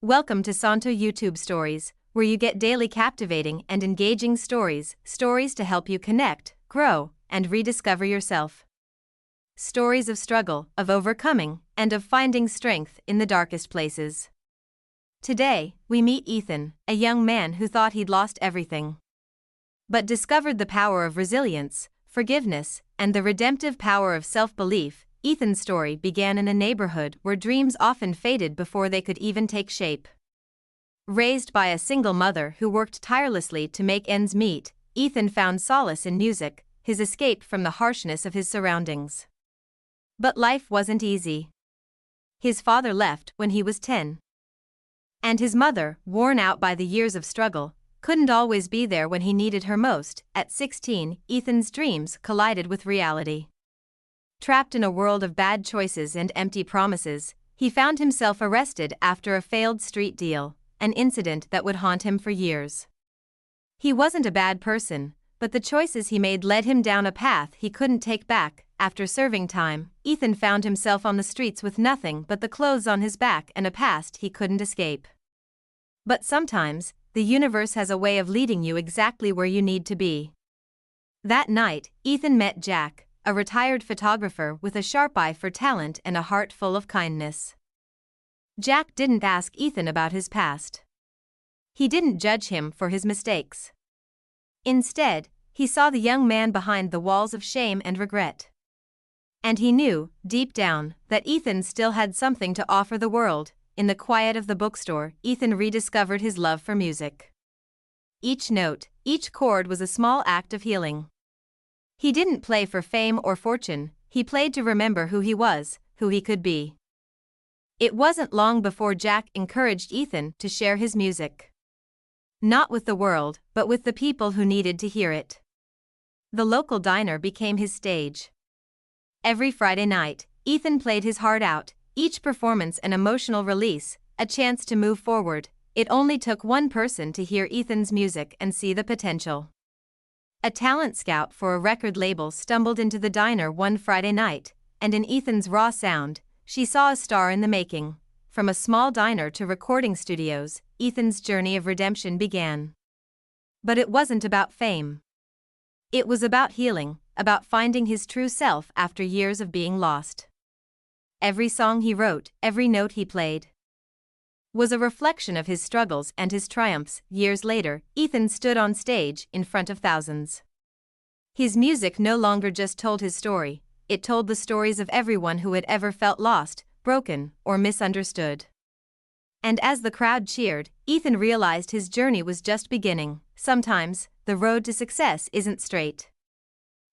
Welcome to Sonto YouTube Stories, where you get daily captivating and engaging stories to help you connect, grow, and rediscover yourself. Stories of struggle, of overcoming, and of finding strength in the darkest places. Today, we meet Ethan, a young man who thought he'd lost everything, but discovered the power of resilience, forgiveness, and the redemptive power of self-belief. Ethan's story began in a neighborhood where dreams often faded before they could even take shape. Raised by a single mother who worked tirelessly to make ends meet, Ethan found solace in music, his escape from the harshness of his surroundings. But life wasn't easy. His father left when he was 10. And his mother, worn out by the years of struggle, couldn't always be there when he needed her most. At 16, Ethan's dreams collided with reality. Trapped in a world of bad choices and empty promises, he found himself arrested after a failed street deal, an incident that would haunt him for years. He wasn't a bad person, but the choices he made led him down a path he couldn't take back. After serving time, Ethan found himself on the streets with nothing but the clothes on his back and a past he couldn't escape. But sometimes, the universe has a way of leading you exactly where you need to be. That night, Ethan met Jack, a retired photographer with a sharp eye for talent and a heart full of kindness. Jack didn't ask Ethan about his past. He didn't judge him for his mistakes. Instead, he saw the young man behind the walls of shame and regret. And he knew, deep down, that Ethan still had something to offer the world. In the quiet of the bookstore, Ethan rediscovered his love for music. Each note, each chord was a small act of healing. He didn't play for fame or fortune, he played to remember who he was, who he could be. It wasn't long before Jack encouraged Ethan to share his music. Not with the world, but with the people who needed to hear it. The local diner became his stage. Every Friday night, Ethan played his heart out, each performance an emotional release, a chance to move forward. It only took one person to hear Ethan's music and see the potential. A talent scout for a record label stumbled into the diner one Friday night, and in Ethan's raw sound, she saw a star in the making. From a small diner to recording studios, Ethan's journey of redemption began. But it wasn't about fame. It was about healing, about finding his true self after years of being lost. Every song he wrote, every note he played, was a reflection of his struggles and his triumphs. Years later, Ethan stood on stage in front of thousands. His music no longer just told his story, it told the stories of everyone who had ever felt lost, broken, or misunderstood. And as the crowd cheered, Ethan realized his journey was just beginning. Sometimes, the road to success isn't straight.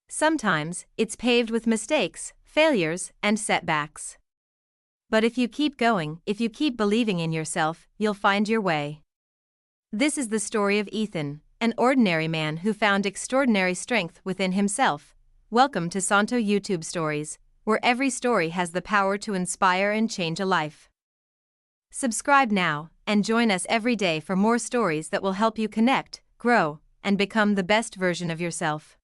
Sometimes, it's paved with mistakes, failures, and setbacks. But if you keep going, if you keep believing in yourself, you'll find your way. This is the story of Ethan, an ordinary man who found extraordinary strength within himself. Welcome to Sonto YouTube Stories, where every story has the power to inspire and change a life. Subscribe now, and join us every day for more stories that will help you connect, grow, and become the best version of yourself.